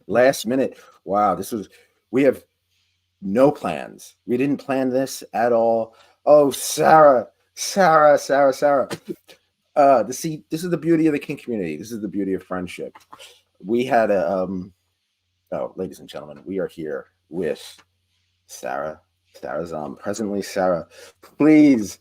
Last minute. Wow, we have no plans. We didn't plan this at all. Oh, Sarah. This is the beauty of the kink community. This is the beauty of friendship. We had oh, ladies and gentlemen, we are here with Sarah. Sarah's presently Sarah. Please,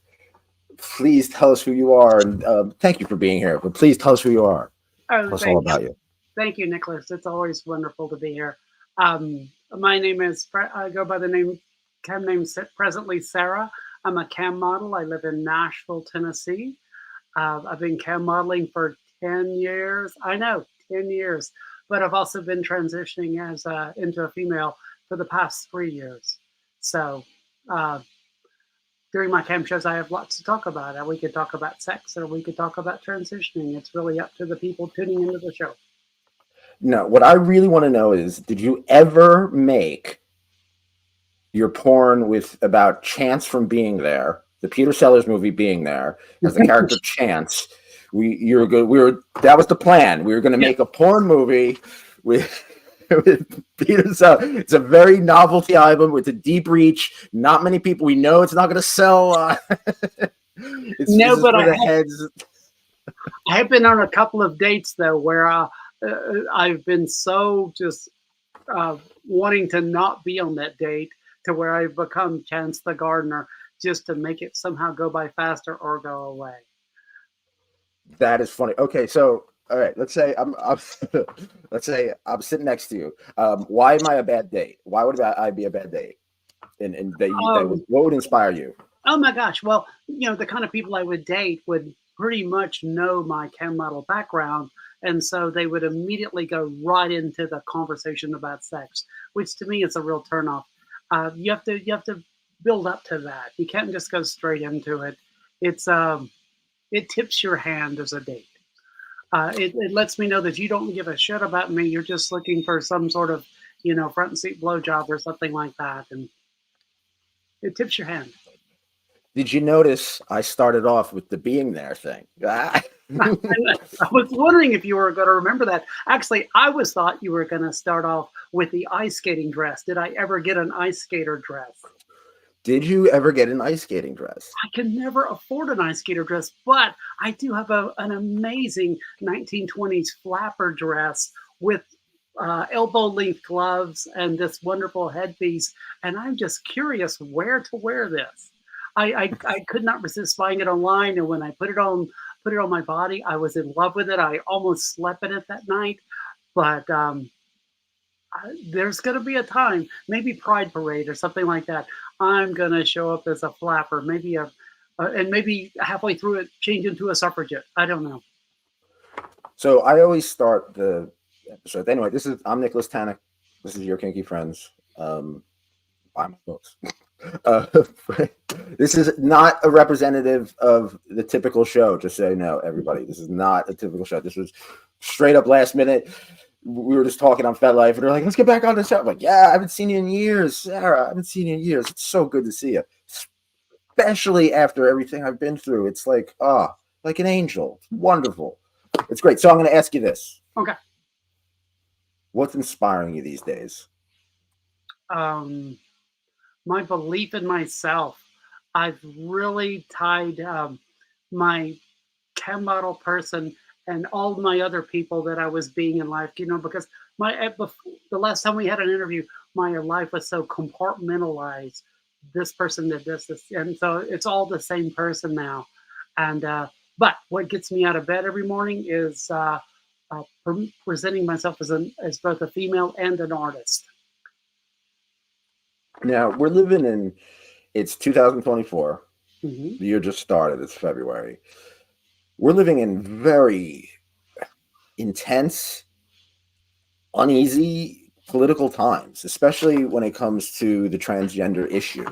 please tell us who you are, and thank you for being here. But please tell us who you are. Oh, Tell us all about you. thank you, Nicholas. It's always wonderful to be here. My name is, I go by the cam name presently Sarah. I'm a cam model. I live in Nashville, Tennessee. I've been cam modeling for 10 years. I know, 10 years. But I've also been transitioning as into a female for the past 3 years. So uh, during my cam shows, I have lots to talk about. We could talk about sex or we could talk about transitioning. It's really up to the people tuning into the show. No, what I really want to know is, did you ever make your porn with about Chance from Being There, the Peter Sellers movie Being There, as the character Chance? You were good. We were That was the plan. We were going to Yeah. make a porn movie with with Peter Sellers. It's a very novelty album with a deep reach. Not many people. We know it's not going to sell. This No, is but for the heads. I have been on a couple of dates though where I've been so just wanting to not be on that date to where I've become Chance the gardener just to make it somehow go by faster or go away. That is funny. Okay, so all right, let's say I'm let's say I'm sitting next to you. Why am I a bad date? Why would I be a bad date? And that would Um, what would inspire you? oh my gosh! Well, the kind of people I would date would pretty much know my chem model background, and so they would immediately go right into the conversation about sex, which to me is a real turnoff. You have to build up to that. You can't just go straight into it. It's it tips your hand as a date. It lets me know that you don't give a shit about me. You're just looking for some sort of, front seat blowjob or something like that, and it tips your hand. Did you notice I started off with the being there thing? I was wondering if you were going to remember that. Actually, I was thought you were going to start off with the ice skating dress. Did I ever get an ice skater dress? Did you ever get an ice skating dress? I can never afford an ice skater dress, but I do have an amazing 1920s flapper dress with elbow length gloves and this wonderful headpiece. And I'm just curious where to wear this. I could not resist buying it online, and when I put it on my body, I was in love with it. I almost slept in it that night, but there's going to be a time, maybe Pride Parade or something like that. I'm going to show up as a flapper, maybe and maybe halfway through it, change into a suffragette. I don't know. So I always start the episode. Anyway, I'm Nicholas Tanek. This is your kinky friends. Buy my books. Uh, this is not a representative of the typical show. Just so you know, everybody, this is not a typical show. This was straight up last minute. We were just talking on FetLife, and they're like, "Let's get back on the show." I'm like, "Yeah, I haven't seen you in years, Sarah. I haven't seen you in years. It's so good to see you, especially after everything I've been through. It's like, like an angel. It's wonderful. It's great." So I'm going to ask you this: Okay. what's inspiring you these days? Um, my belief in myself. I've really tied my chem model person and all my other people that I was being in life, because the last time we had an interview, my life was so compartmentalized. This person did this, and so it's all the same person now. And but what gets me out of bed every morning is presenting myself as both a female and an artist. Now we're living in it's 2024. Hmm. The year just started. It's February. We're living in very intense, uneasy political times, especially when it comes to the transgender issue.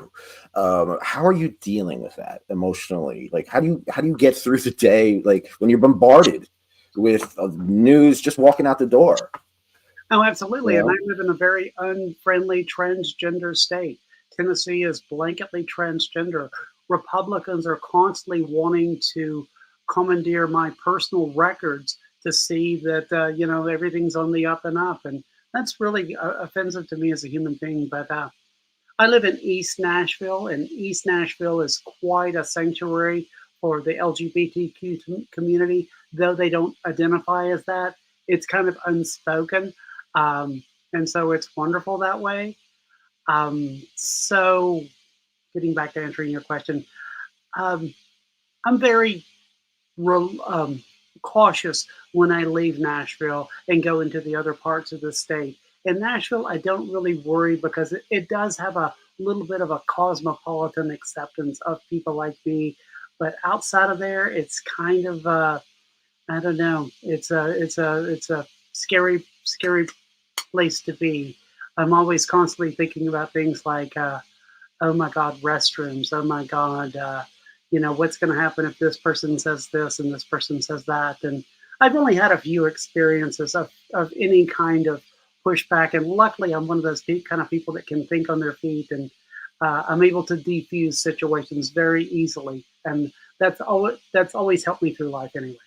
How are you dealing with that emotionally? Like, how do you get through the day? Like when you're bombarded with news just walking out the door. Oh, You absolutely. And I know, live in a very unfriendly transgender state. Tennessee is blanketly transgender. Republicans are constantly wanting to commandeer my personal records to see that everything's on the up and up, and that's really offensive to me as a human being. But I live in East Nashville, and East Nashville is quite a sanctuary for the LGBTQ community, though they don't identify as that. It's kind of unspoken, and so it's wonderful that way. So, getting back to answering your question, um, I'm very cautious when I leave Nashville and go into the other parts of the state. In Nashville, I don't really worry because it does have a little bit of a cosmopolitan acceptance of people like me. But outside of there, it's kind of I don't know. It's a scary place to be. I'm always constantly thinking about things like oh my God, restrooms. Oh my God, what's going to happen if this person says this and this person says that? And I've only had a few experiences of any kind of pushback. And luckily, I'm one of those kind of people that can think on their feet, and I'm able to defuse situations very easily. And that's always helped me through life anyway.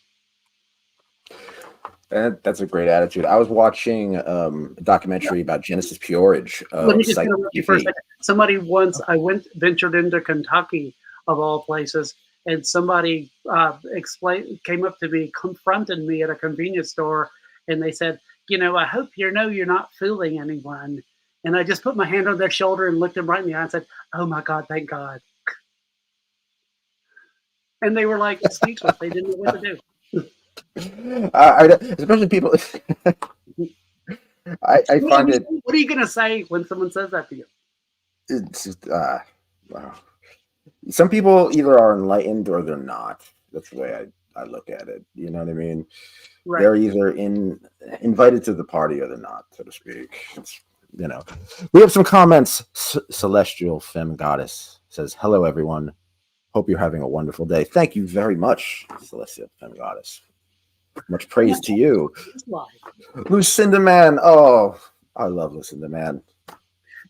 That's a great attitude. I was watching a documentary about Genesis Peorage Let me of just Psych interrupt you for a TV. second. Somebody once, I ventured into Kentucky of all places, and somebody came up to me, confronted me at a convenience store, and they said, I hope you're not fooling anyone. And I just put my hand on their shoulder and looked them right in the eye and said, oh my God, thank God. And they were like speechless. They didn't know what to do. Especially people. I find it. What are you going to say when someone says that to you? It's just, wow. Some people either are enlightened or they're not. That's the way I look at it. You know what I mean? Right. They're either invited to the party or they're not, so to speak. We have some comments. Celestial Femme Goddess says, "Hello, everyone. Hope you're having a wonderful day." Thank you very much, Celestial Femme Goddess. Much praise to you. Lucinda Man. Oh, I love Lucinda Man.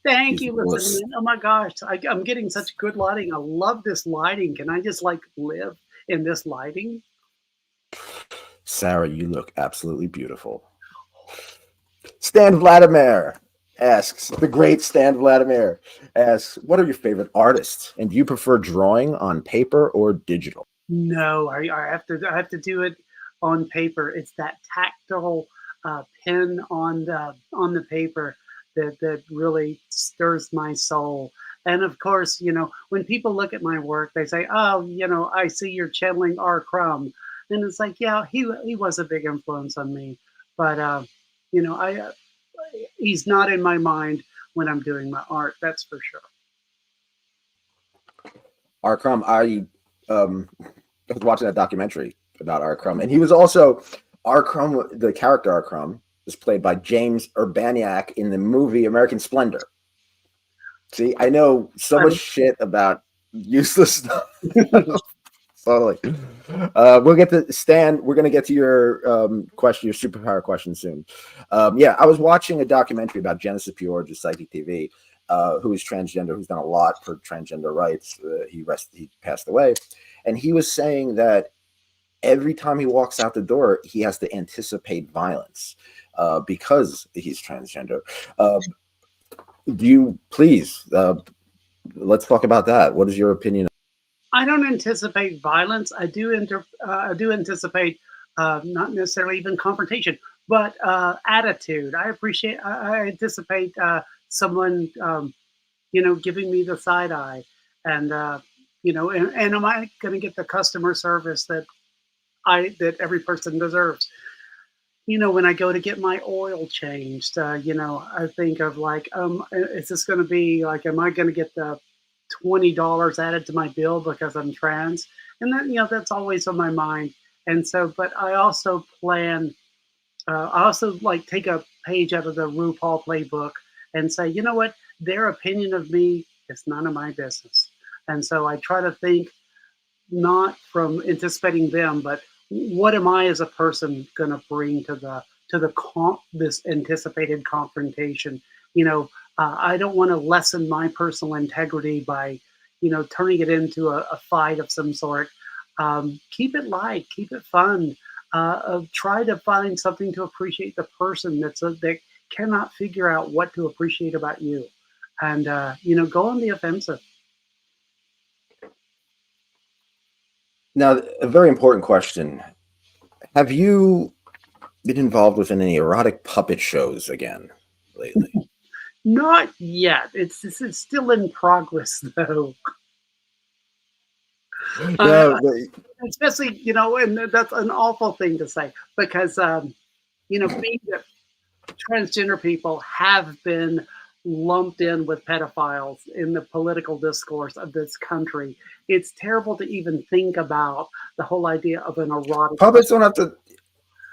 Thank you, Lucinda Man. Oh my gosh, I'm getting such good lighting. I love this lighting. Can I just live in this lighting? Sarah, you look absolutely beautiful. Stan Vladimir asks, the great Stan Vladimir asks, what are your favorite artists? And do you prefer drawing on paper or digital? No, I have to do it on paper. It's that tactile pen on the paper that really stirs my soul. And of course, when people look at my work, they say, "Oh, I see you're channeling R. Crumb," and it's like, yeah, he was a big influence on me, but I he's not in my mind when I'm doing my art. That's for sure. R. Crumb, I was watching that documentary about R. Crumb, and he was also R. Crumb. The character R. Crumb was played by James Urbaniak in the movie American Splendor. See, I know so much shit about useless stuff. Totally. We'll get to Stan. We're going to get to your question, your superpower question soon. Yeah, I was watching a documentary about Genesis Peorage of Psychic TV, who is transgender, who's done a lot for transgender rights. He passed away, and he was saying that every time he walks out the door, he has to anticipate violence because he's transgender. Do you please let's talk about that? What is your opinion? I don't anticipate violence. I do anticipate not necessarily even confrontation, but attitude. I anticipate someone giving me the side eye, and and am I going to get the customer service that every person deserves? When I go to get my oil changed, I think of is this going to be like, am I going to get the $20 added to my bill because I'm trans? And then, that's always on my mind. And so, but I also plan, I also take a page out of the RuPaul playbook and say, you know what, their opinion of me is none of my business. And so I try to think not from anticipating them, but what am I as a person going to bring to this anticipated confrontation? I don't want to lessen my personal integrity by, turning it into a fight of some sort. Keep it light, keep it fun. Try to find something to appreciate the person that cannot figure out what to appreciate about you, and go on the offensive. Now, a very important question: have you been involved with any erotic puppet shows again lately? Not yet. It's still in progress though. Uh, No, Especially, and that's an awful thing to say because being that transgender people have been lumped in with pedophiles in the political discourse of this country. It's terrible to even think about the whole idea of an erotic. puppets don't have to.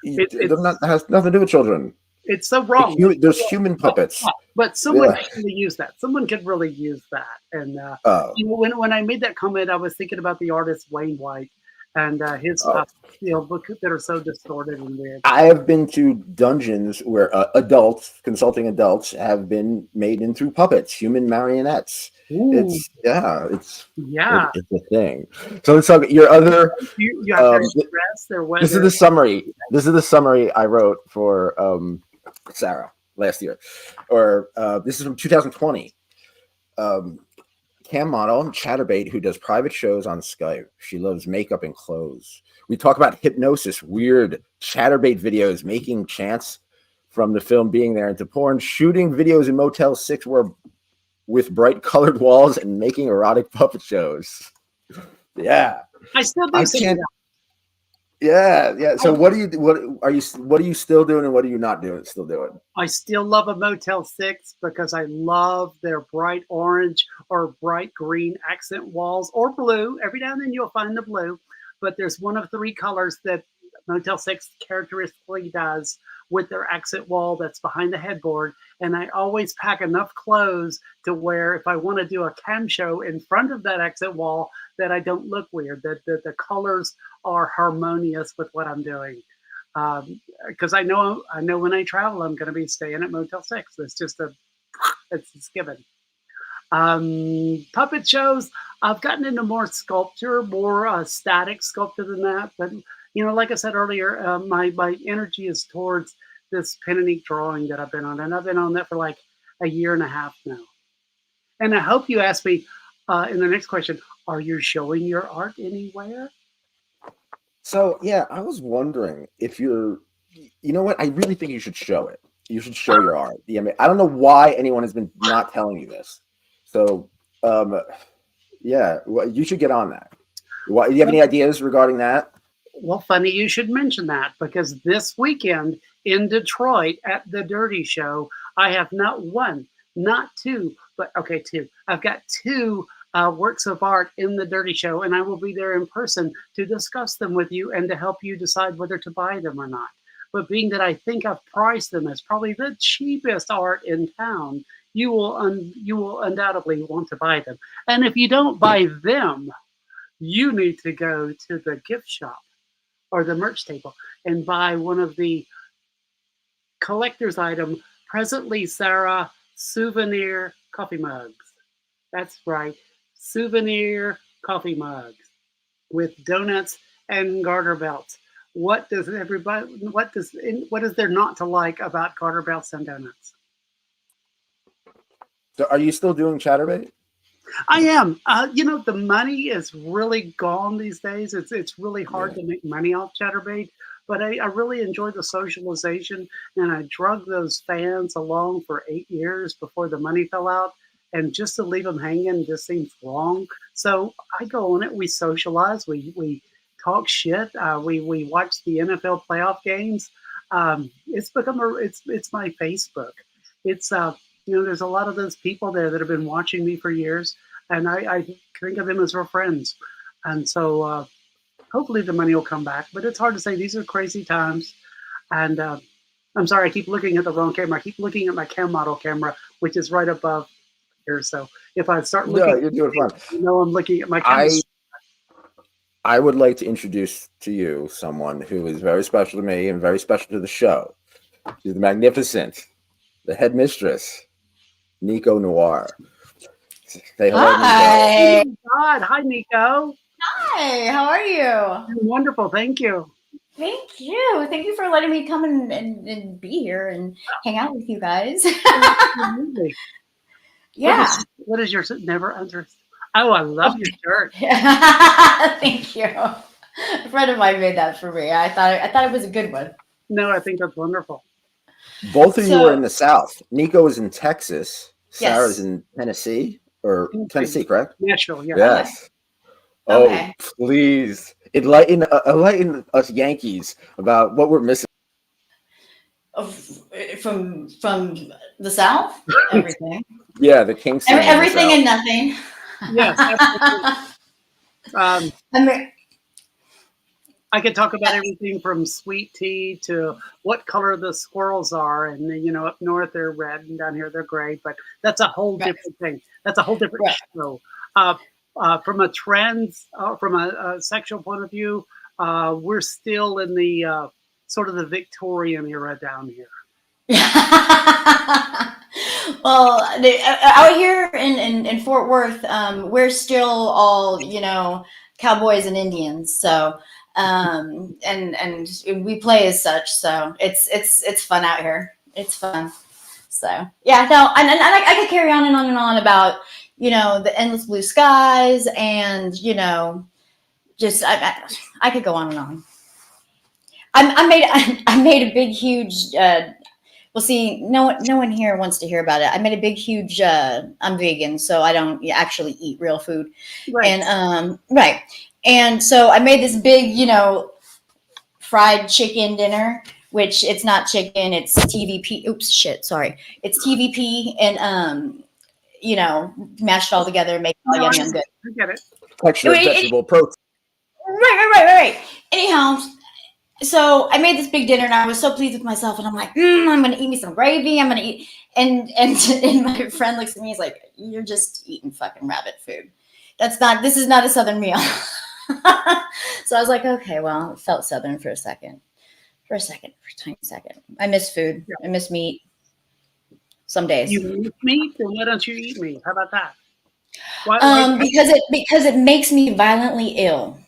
It, They're not, it's has nothing to do with children. it's so Like, wrong. It's so there's wrong. human But, puppets. but someone Yeah. could really use that. Someone could really use that. And Oh, when I made that comment, I was thinking about the artist Wayne White and his oh. books that are so distorted and weird. I have been to dungeons where adults, consulting adults, have been made into puppets, human marionettes. Ooh, It's yeah. it's a thing. So let's talk your other. You have their Um, th- dress, their this is weather. the summary. This is the summary I wrote for Sarah last year, or this is from 2020. Um, Cam model Chatterbait who does private shows on Skype. She loves makeup and clothes. We talk about hypnosis, weird Chatterbait videos, making chants from the film being there into porn, shooting videos in Motel 6 where with bright colored walls and making erotic puppet shows. Yeah. I still do I some of can't that. yeah. So what are you still doing and what are you not doing still doing? I still love a Motel 6 because I love their bright orange or bright green accent walls or blue. Every now and then you'll find the blue, but there's one of three colors that Motel 6 characteristically does with their accent wall that's behind the headboard. And I always pack enough clothes to where if I want to do a cam show in front of that accent wall, that I don't look weird, that the colors are harmonious with what I'm doing. Because I know when I travel, I'm going to be staying at Motel 6. It's given. Puppet shows, I've gotten into more sculpture, more static sculpture than that. But like I said earlier, my energy is towards this pen and ink drawing that I've been on, and I've been on that for like a year and a half now. And I hope you ask me in the next question: are you showing your art anywhere? So yeah, I was wondering if you know what? I really think you should show it. You should show your art. Yeah, I mean, I don't know why anyone has been not telling you this. So, yeah, well, you should get on that. Do you have any ideas regarding that? Well, funny you should mention that because this weekend in Detroit at the Dirty Show, I have not one, not two, but okay, two. I've got two works of art in the Dirty Show, and I will be there in person to discuss them with you and to help you decide whether to buy them or not. But being that I think I've priced them as probably the cheapest art in town, you will undoubtedly want to buy them. And if you don't buy them, you need to go to the gift shop or the merch table and buy one of the collector's item presently Sarah souvenir coffee mugs. That's right, souvenir coffee mugs with donuts and garter belts. What is there not to like about garter belts and donuts? So, are you still doing Chatterbait? I am. The money is really gone these days. It's really hard Yeah. to make money off ChatterBait, but I really enjoy the socialization, and I drug those fans along for 8 years before the money fell out, and just to leave them hanging just seems wrong. So I go on it. We socialize. We talk shit. We watch the NFL playoff games. It's become it's my Facebook. It's there's a lot of those people there that have been watching me for years, and I think of them as real friends. And so hopefully the money will come back, but it's hard to say. These are crazy times, and I'm sorry, I keep looking at the wrong camera. I keep looking at my cam model camera, which is right above here. So if I start No, looking, you're doing fine. I'm looking at my camera. I I would like to introduce to you someone who is very special to me and very special to the show. She's the magnificent, the head mistress, Nicco Noire. Say hello, Nicco. Oh my God. Hi, Nicco. Hi, how are you? Wonderful. Thank you. Thank you. Thank you for letting me come and be here and hang out with you guys. Absolutely. Yeah. What is your never under? Oh, I love Oh, your shirt. thank you. A friend of mine made that for me. I thought it was a good one. No, I think that's wonderful. Both of you are So in the South. Nico is in Texas. Sarah's yes. in Tennessee or Tennessee. Tennessee, correct? Nashville, yeah. Okay. Yes. Oh, Okay. please enlighten us Yankees about what we're missing. Of- from the South, everything. Yeah, the Kingston in the Everything South. and nothing. Yes, absolutely. Um, I mean, I could talk about everything from sweet tea to what color the squirrels are, and up north they're red, and down here they're gray. But that's a whole right, different thing. That's a whole different right. show. From a from a sexual point of view, we're still in the sort of the Victorian era down here. Well, out here in Fort Worth, we're still all, cowboys and Indians. So, and we play as such. So it's fun out here. It's fun. So yeah, no, and I could carry on and on about, the endless blue skies and, just I could go on and on. I made a big huge well, see, no one here wants to hear about it. I made a big, huge. I'm vegan, so I don't actually eat real food, Right. and right, and so I made this big, fried chicken dinner, which it's not chicken, it's TVP. Oops, shit, sorry, it's TVP, and mashed all together, make it all No, yummy. I'm good. I get it. Extra Anyway, vegetable protein. right. Anyhow, so I made this big dinner and I was so pleased with myself and I'm like, I'm gonna eat me some gravy. I'm gonna eat and my friend looks at me, he's like, you're just eating fucking rabbit food. This is not a southern meal. So I was like, okay, well, it felt southern for a second. For a second, for a tiny second. I miss food. Yeah. I miss meat some days. You eat meat, then why don't you eat meat? How about that? Why? Because it makes me violently ill.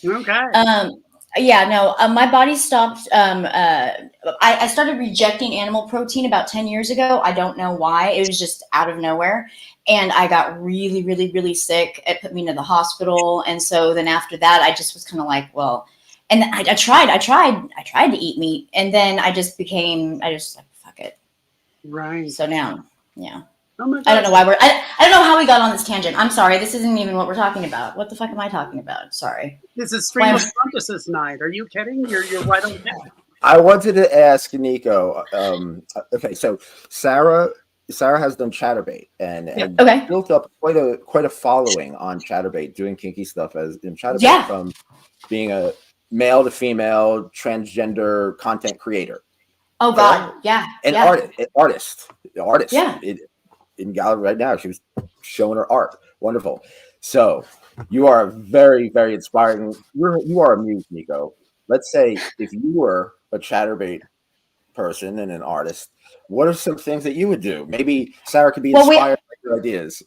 Okay. Um, yeah, no, my body stopped. I started rejecting animal protein about 10 years ago. I don't know why. It was just out of nowhere. And I got really, really, really sick. It put me into the hospital. And so then after that, I just was kind of like, well, and I tried to eat meat. And then I just like, fuck it. Right. So now, yeah. Oh my I don't God. know why I don't know how we got on this tangent. I'm sorry. This isn't even what we're talking about. What the fuck am I talking about? Sorry. This is Why stream am of consciousness night. Are you kidding? You're right on that. I wanted to ask Nico. Okay, so Sarah has done ChatterBait Yeah. and okay. built up quite a following on ChatterBait, doing kinky stuff as in ChatterBait Yeah. from being a male to female transgender content creator. Oh Okay, God. Yeah. an Yeah. artist. Yeah. In gallery right now, she was showing her art. Wonderful. So you are very, very inspiring. You are a muse, Nico. Let's say if you were a ChatterBait person and an artist, what are some things that you would do? Maybe Sarah could be Well, we inspired by your ideas.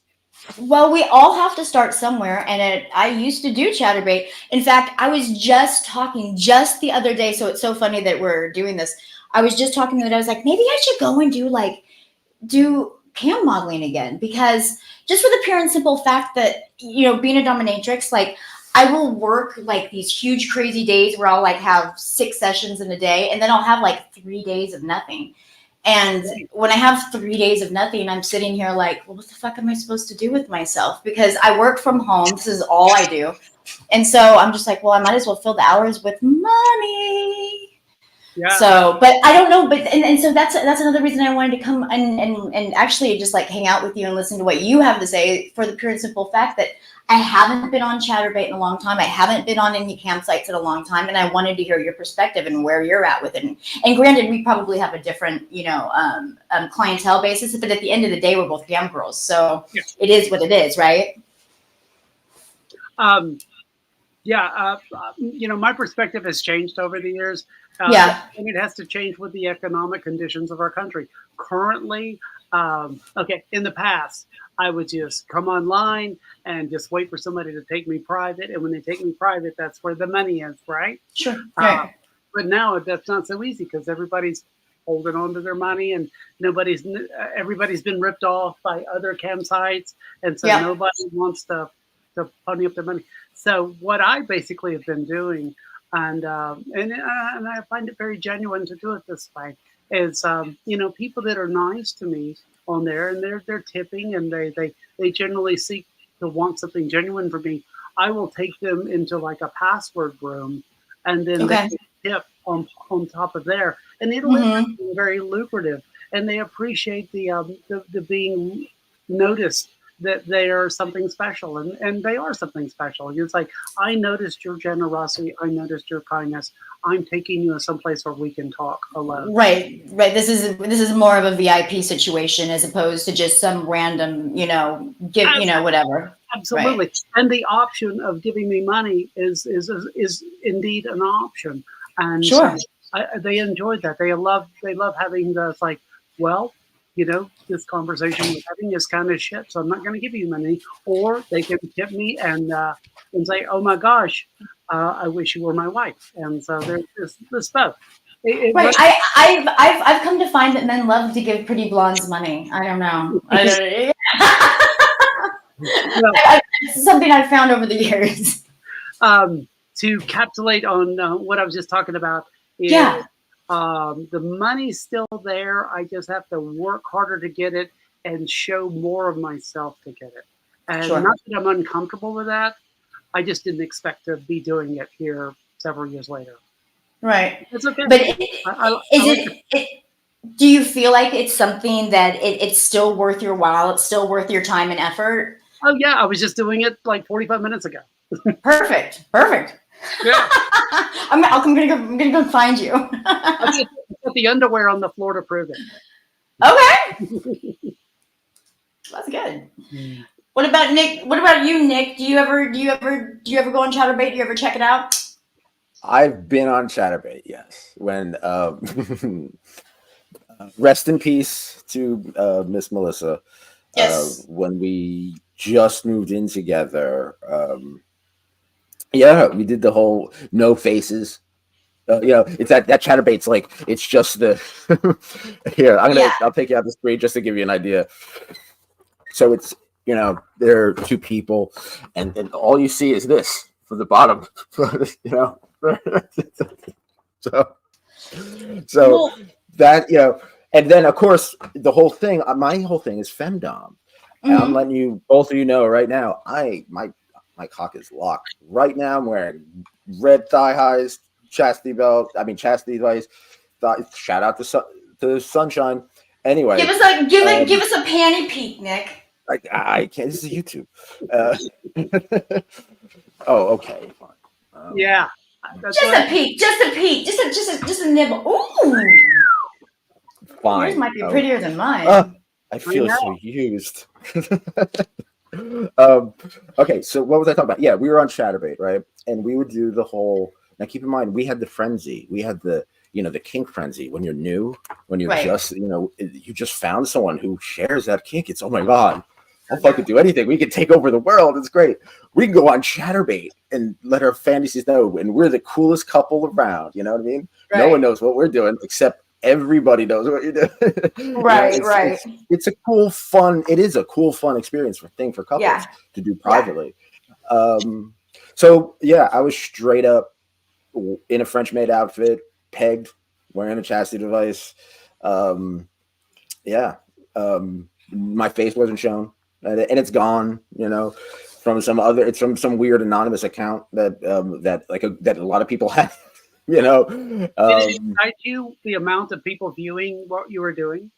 well we all have to start somewhere, and I used to do ChatterBait. In fact, I was just talking just the other day. So it's so funny that we're doing this. I was just talking that I was like, maybe I should go and do cam modeling again, because just for the pure and simple fact that, being a dominatrix, like I will work like these huge crazy days where I'll like have 6 sessions in a day, and then I'll have like 3 days of nothing. And when I have 3 days of nothing, I'm sitting here like, well, what the fuck am I supposed to do with myself? Because I work from home. This is all I do. And so I'm just like, well, I might as well fill the hours with money. Yeah. So, but I don't know, and so that's another reason I wanted to come and actually just like hang out with you and listen to what you have to say, for the pure and simple fact that I haven't been on ChatterBait in a long time. I haven't been on any campsites in a long time, and I wanted to hear your perspective and where you're at with it. And granted, we probably have a different, clientele basis, but at the end of the day, we're both cam girls, so Yeah. it is what it is, right? Um, yeah. My perspective has changed over the years. Yeah. And it has to change with the economic conditions of our country. Currently, okay, in the past, I would just come online and just wait for somebody to take me private. And when they take me private, that's where the money is, right? Sure. Uh, Right. But now that's not so easy because everybody's holding on to their money, and everybody's been ripped off by other campsites, and so Yeah. nobody wants to pony up their money. So what I basically have been doing, and I find it very genuine to do it this way, is people that are nice to me on there, and they're tipping, and they generally seek to want something genuine from me. I will take them into like a password room, and then they Okay. tip on top of there, and it'll end up Mm-hmm. being very lucrative, and they appreciate the being noticed that they are something special, and they are something special. It's like, I noticed your generosity, I noticed your kindness. I'm taking you to someplace where we can talk alone. Right, right. This is more of a VIP situation as opposed to just some random, whatever. Right. Absolutely, and the option of giving me money is indeed an option, and so Sure. they enjoyed that. They love having the, it's like, well, this conversation we're having is kind of shit, so I'm not going to give you money. Or they can tip me and say, oh my gosh, I wish you were my wife, and so there's this both. Right. I've come to find that men love to give pretty blondes money. I don't know. Well, It's something I've found over the years. to capsulate on what I was just talking about is, Yeah. the money's still there. I just have to work harder to get it and show more of myself to get it. And Sure. not that I'm uncomfortable with that. I just didn't expect to be doing it here several years later. Right. It's okay. But I is like it. do you feel like it's something that it's still worth your while? It's still worth your time and effort? Oh yeah, I was just doing it like 45 minutes ago. Perfect. Perfect. Yeah. I'm gonna go find you. I put the underwear on the floor to prove it. Okay. That's good. What about Nick? What about you, Nick? Do you ever go on ChatterBait? Do you ever check it out? I've been on ChatterBait, yes. When rest in peace to Miss Melissa. Yes. When we just moved in together, yeah, we did the whole no faces. It's that ChatterBait's like, it's just the here. Yeah. I'll take you out the screen just to give you an idea. So it's there are two people, and all you see is this for the bottom. So Well, that and then of course the whole thing. My whole thing is femdom. And I'm mhm. letting both of you know right now. My cock is locked right now. I'm wearing red thigh highs, chastity belt. I mean chastity device. Shout out to Sunshine. Anyway, Give us a panty peek, Nick. I can't. This is YouTube. Uh, oh, okay, fine. Yeah. That's Just what a peek. Just a peek. Just a nibble. Ooh. Fine. Yours might be prettier than mine. I feel know. so used. Okay, so what was I talking about? Yeah, we were on ChatterBait, right? And we would do the whole. Now, keep in mind, we had the frenzy. We had the the kink frenzy. When you're new, when you're Right. just you just found someone who shares that kink. It's, oh my god, I'll fucking do anything. We can take over the world. It's great. We can go on ChatterBait and let our fantasies know, and we're the coolest couple around. You know what I mean? Right. No one knows what we're doing except everybody knows what you're doing. Right. Right. It's a cool, fun. It is a cool, fun experience for couples Yeah. to do privately. So yeah, I was straight up in a French maid outfit, pegged, wearing a chastity device. Yeah, my face wasn't shown, and it's gone. From some other. It's from some weird anonymous account that that a lot of people had. Did it excite you, the amount of people viewing what you were doing?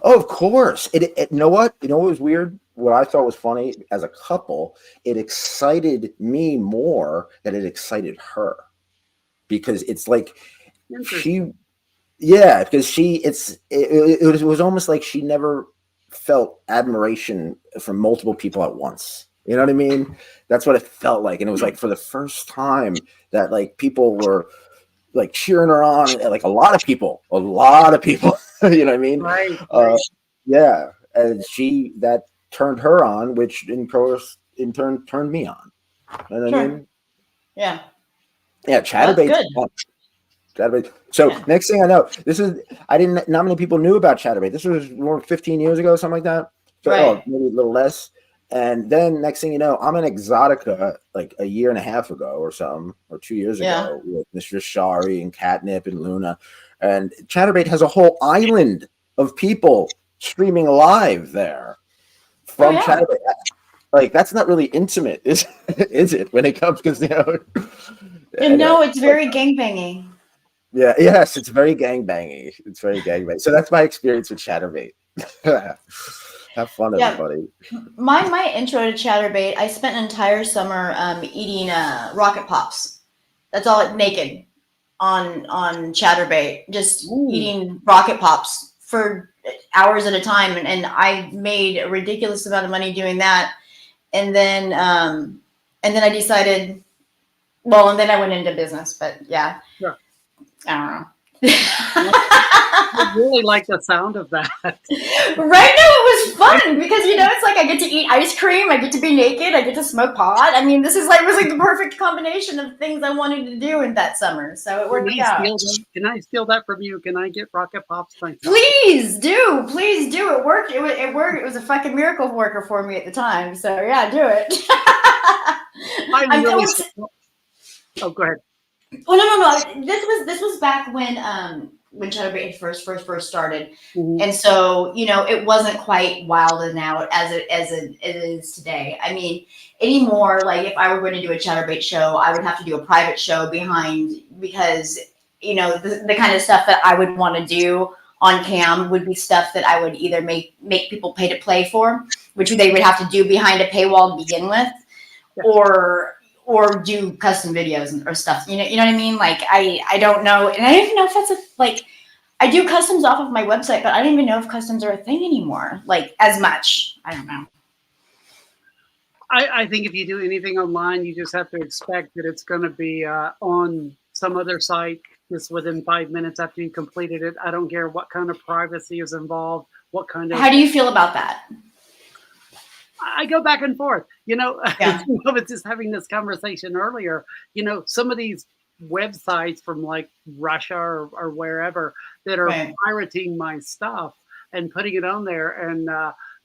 Oh, of course. You know what? You know what was weird? What I thought was funny as a couple, it excited me more than it excited her. Because it's like Interesting. because it was almost like she never felt admiration from multiple people at once. You know what I mean? That's what it felt like. And it was like for the first time that like people were like cheering her on, like a lot of people, you know what I mean? Right. Yeah, and that turned her on, which in turn turned me on. You know what I Sure. mean? Yeah. Yeah, Well, that's ChatterBait's good. fun. Chatterbait. So Yeah. next thing I know, not many people knew about Chatterbait. This was more 15 years ago, something like that. So Right. maybe a little less. And then next thing you know, I'm in Exotica like a year and a half ago or something, or 2 years Yeah. ago with Mr. Shari and Catnip and Luna. And Chatterbait has a whole island of people streaming live there from yeah. Chatterbait. Like that's not really intimate, is it? When it comes because And anyway, no, it's very gangbanging. yeah, yes, it's very gangbangy. It's very gangbang. So that's my experience with Chatterbait. Have fun, Yeah. everybody. My intro to Chatterbait, I spent an entire summer eating rocket pops. That's all naked on Chatterbait, just Ooh. eating rocket pops for hours at a time, and I made a ridiculous amount of money doing that. And then I decided, well, and then I went into business, but yeah, Sure. I don't know. I really like the sound of that. Right now it was fun because it's like I get to eat ice cream, I get to be naked, I get to smoke pot. I mean, it was like the perfect combination of things I wanted to do in that summer. So it worked out. Can I steal that from you? Can I get rocket pops? Please do. It worked. It worked. It was a fucking miracle worker for me at the time. So yeah, do it. Oh, go ahead. Oh no. This was back when Chatterbait first started, Mhm. and so it wasn't quite wild and out as it is today. I mean, anymore, like if I were going to do a Chatterbait show, I would have to do a private show behind, because the kind of stuff that I would want to do on cam would be stuff that I would either make people pay to play for, which they would have to do behind a paywall to begin with, Yeah. or do custom videos or stuff. You know what I mean? Like I don't know, and I don't even know if that's I do customs off of my website, but I don't even know if customs are a thing anymore, like as much. I don't know. I think if you do anything online, you just have to expect that it's going to be on some other site just within 5 minutes after you completed it. I don't care what kind of privacy is involved, what kind of. How do you feel about that? I go back and forth. Yeah. I was just having this conversation earlier. Some of these websites from like Russia or wherever that are Right. pirating my stuff and putting it on there, and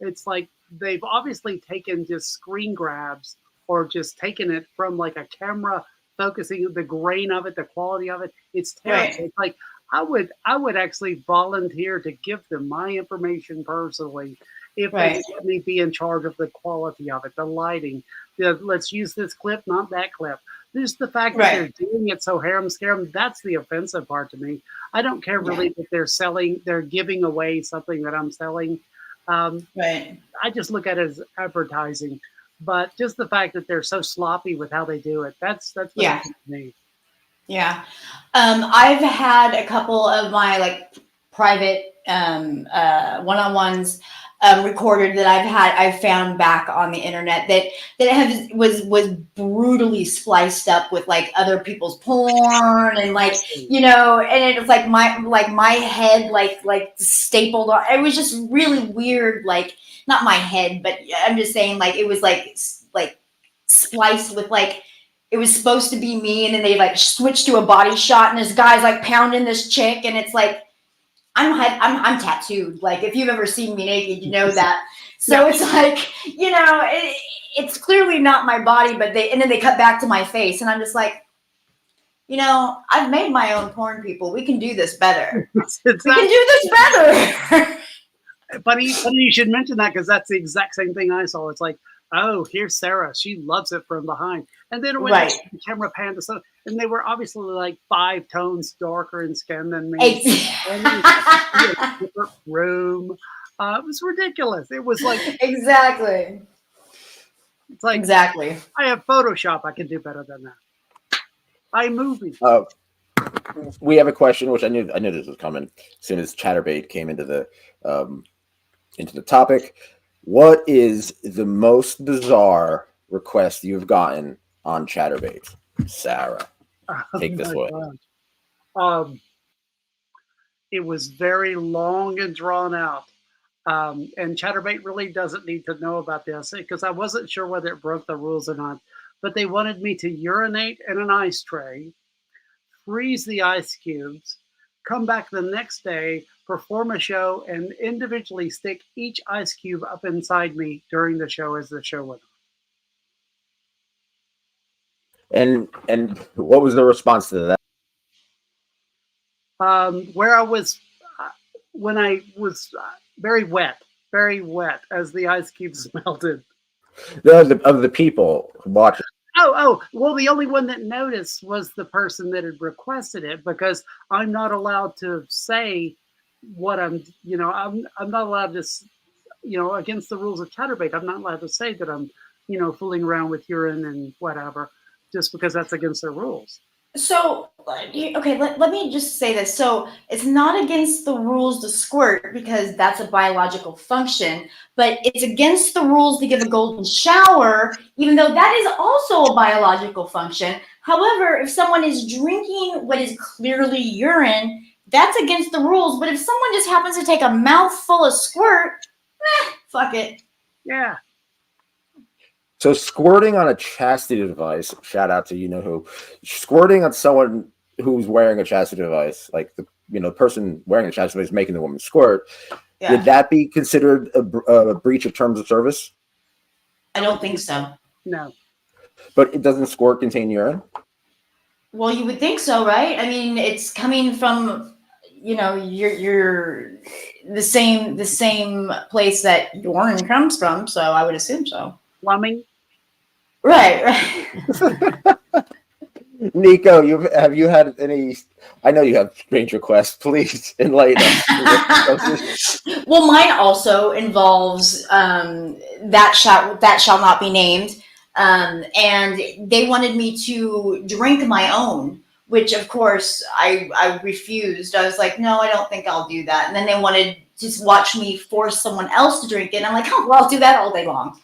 it's like they've obviously taken just screen grabs or just taken it from like a camera, focusing the grain of it, the quality of it. It's terrible. Right. It's like I would actually volunteer to give them my information personally if they Right. would let me be in charge of the quality of it, the lighting. Let's use this clip, not that clip. Just the fact that Right. they're doing it so harem-scarum, that's the offensive part to me. I don't care really that they're giving away something that I'm selling. Right. I just look at it as advertising. But just the fact that they're so sloppy with how they do it, that's what Yeah. it to me. Yeah. I've had a couple of my like private one-on-ones recorded that I've found back on the internet that was brutally spliced up with like other people's porn and like and it was like my head like stapled on. It was just really weird, like not my head, but I'm just saying like it was like spliced with like it was supposed to be me, and then they like switched to a body shot, and this guy's like pounding this chick, and it's like I'm tattooed. Like if you've ever seen me naked, you know that. So it's like it's clearly not my body, but then they cut back to my face, and I'm just like, I've made my own porn. People, we can do this better. We can do this better. Funny you should mention that, because that's the exact same thing I saw. It's like, oh, here's Sarah. She loves it from behind. And then when the camera panned to stuff, and they were obviously like 5 tones darker in skin than me. Different room. It was ridiculous. It was like exactly. It's like exactly. I have Photoshop. I can do better than that. iMovie. We have a question, which I knew this was coming as soon as Chatterbait came into the topic. What is the most bizarre request you've gotten on Chatterbait? Sarah, take this away. It was very long and drawn out. And Chatterbait really doesn't need to know about this, because I wasn't sure whether it broke the rules or not. But they wanted me to urinate in an ice tray freeze the ice cubes, come back the next day, perform a show, and individually stick each ice cube up inside me during the show as the show went And what was the response to that? where I was when I was very wet as the ice cubes melted. Of the people watching. Well, the only one that noticed was the person that had requested it because I'm not allowed to say what I'm not allowed to, against the rules of Chatterbait, I'm not allowed to say that I'm, fooling around with urine and whatever, just because that's against their rules. So, okay, let me just say this. So, it's not against the rules to squirt because that's a biological function, but it's against the rules to give a golden shower, even though that is also a biological function. However, if someone is drinking what is clearly urine, that's against the rules. But if someone just happens to take a mouthful of squirt, fuck it. Yeah. So squirting on a chastity device, shout out to you know who, squirting on someone who's wearing a chastity device, like the person wearing a chastity device making the woman squirt, Yeah. would that be considered a breach of terms of service? I don't think so. No. But it doesn't squirt contain urine? Well, you would think so, right? I mean, it's coming from, you're the same place that urine comes from, so I would assume so. Plumbing. Right. Nicco, have you had any? I know you have strange requests. Please enlighten us. Well, mine also involves that shall not be named, and they wanted me to drink my own, which of course I refused. I was like, no, I don't think I'll do that. And then they wanted to watch me force someone else to drink it. And I'm like, oh, well, I'll do that all day long.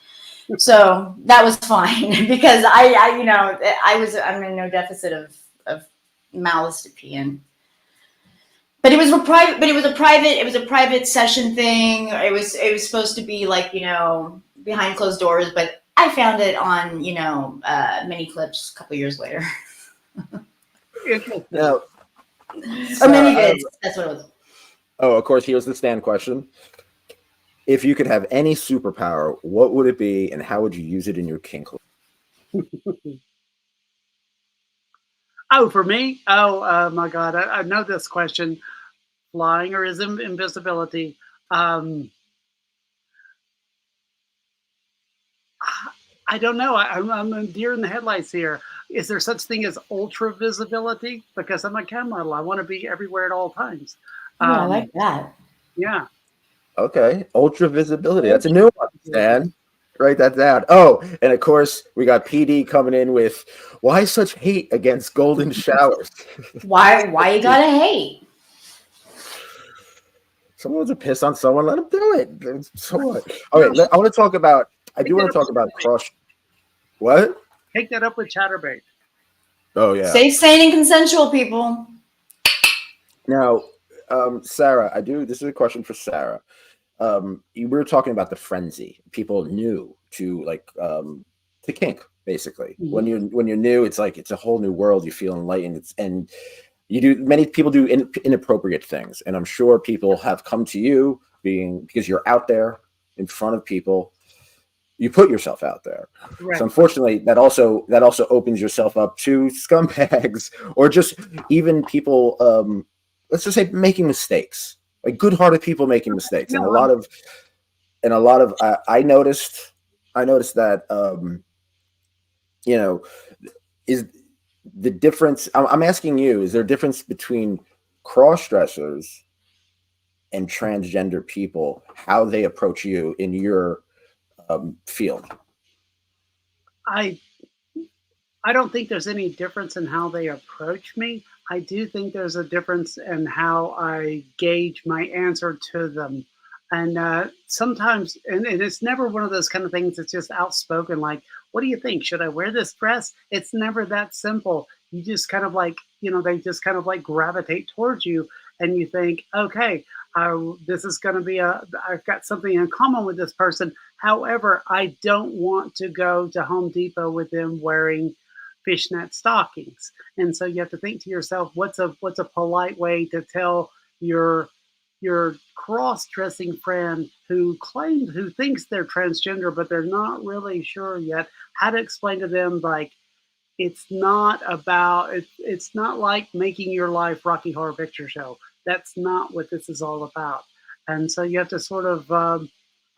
So that was fine because I'm in no deficit of malice to pee in. But it was a private session thing. It was supposed to be like, behind closed doors, but I found it on, mini clips a couple years later. Now, or mini vids, that's what it was. Oh, of course, here's the stand question. If you could have any superpower, what would it be, and how would you use it in your kink? Oh, for me? Oh, my God. I know this question. Flying or is invisibility? I don't know. I'm a deer in the headlights here. Is there such thing as ultra visibility? Because I'm a chem model. I want to be everywhere at all times. I like that. Yeah. Okay, ultra visibility. That's a new one, Stan. Write that down. Oh, and of course, we got PD coming in with why such hate against golden showers? Why you gotta hate? Someone wants to piss on someone, let them do it. So what? Okay, I want to talk about. I do want to talk about cross. What? Take that up with Chatterbait. Oh yeah. Safe, sane, and consensual, people. Now, Sarah, this is a question for Sarah. We were talking about the frenzy. People new to kink, basically. Mm-hmm. When you're new, it's like it's a whole new world. You feel enlightened. Many people do inappropriate things, and I'm sure people have come to you because you're out there in front of people. You put yourself out there. Right. So unfortunately, that also opens yourself up to scumbags or just even people. Let's just say making mistakes, like good-hearted people making mistakes, and a lot of I noticed that is the difference. I'm asking you: is there a difference between cross-dressers and transgender people? How they approach you in your field? I don't think there's any difference in how they approach me. I do think there's a difference in how I gauge my answer to them. And sometimes, and it's never one of those kind of things that's just outspoken, like, what do you think? Should I wear this dress? It's never that simple. You just kind of they just kind of gravitate towards you and you think, okay, this is going to be I've got something in common with this person. However, I don't want to go to Home Depot with them wearing fishnet stockings. And so you have to think to yourself, what's a polite way to tell your cross-dressing friend who thinks they're transgender but they're not really sure yet, how to explain to them, like, it's not like making your life Rocky Horror Picture Show. That's not what this is all about. And so you have to sort of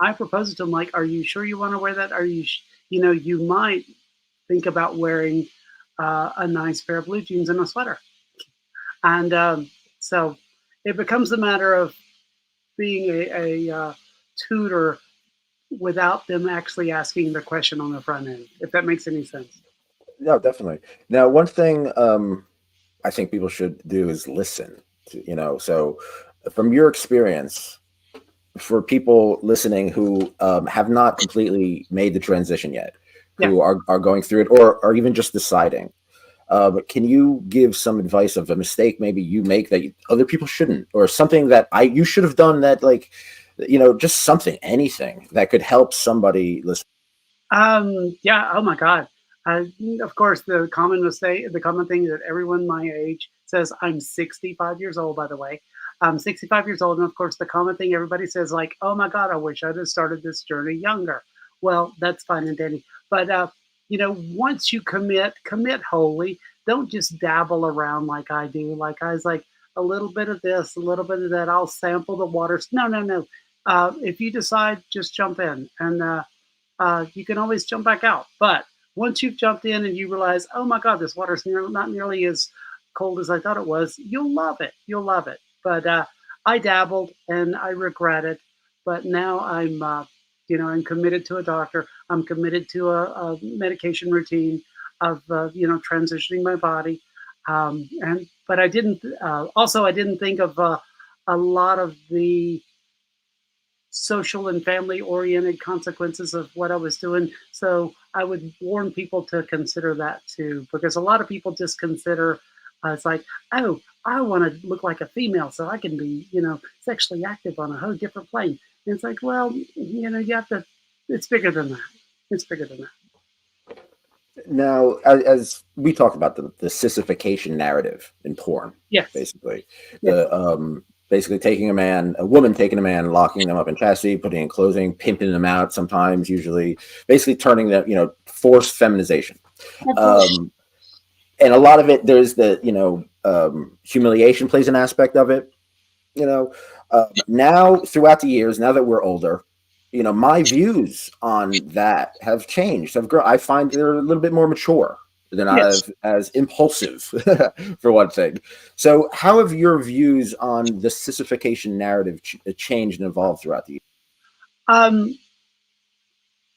I propose it to them, like, are you sure you want to wear that? Are you you might think about wearing a nice pair of blue jeans and a sweater. And so it becomes a matter of being a tutor without them actually asking the question on the front end, if that makes any sense. No, definitely. Now, one thing I think people should do is listen. So from your experience, for people listening who have not completely made the transition yet, who are going through it, or are even just deciding, can you give some advice of a mistake maybe you make that other people shouldn't, or something that you should have done that, like, just something, anything that could help somebody listen? Yeah. Oh my God. Of course, the common mistake, the common thing that everyone my age says. I'm 65 years old, by the way. I'm 65 years old, and of course, the common thing everybody says, like, "Oh my God, I wish I'd have started this journey younger." Well, that's fine and dandy, but once you commit wholly. Don't just dabble around like I do. Like, I was like, a little bit of this, a little bit of that. I'll sample the waters. No, no, no. If you decide, just jump in, and you can always jump back out. But once you've jumped in and you realize, oh my God, this water's not nearly as cold as I thought it was, you'll love it. You'll love it. But I dabbled and I regret it. But now I'm committed to a doctor. I'm committed to a medication routine of, transitioning my body. But I didn't. Also, I didn't think of a lot of the social and family oriented consequences of what I was doing. So I would warn people to consider that too, because a lot of people just consider it's like, oh, I want to look like a female so I can be, sexually active on a whole different plane. And it's like, well, you have to, it's bigger than that. It's bigger than that. Now, as we talked about the sissification narrative in porn, Yes. basically, basically taking a woman taking a man, locking them up in chastity, putting in clothing, pimping them out sometimes, usually, basically turning them, forced feminization. And a lot of it, there's the, humiliation plays an aspect of it. Now, throughout the years, now that we're older, my views on that have changed. I find they're a little bit more mature. They're not as impulsive, for one thing. So how have your views on the sissification narrative changed and evolved throughout the years?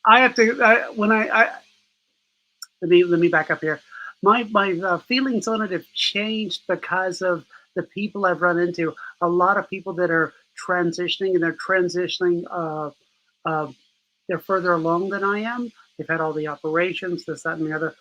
I have to, let me back up here. My feelings on it have changed because of the people I've run into. A lot of people that are transitioning, and they're transitioning, they're further along than I am. They've had all the operations, this, that, and the other.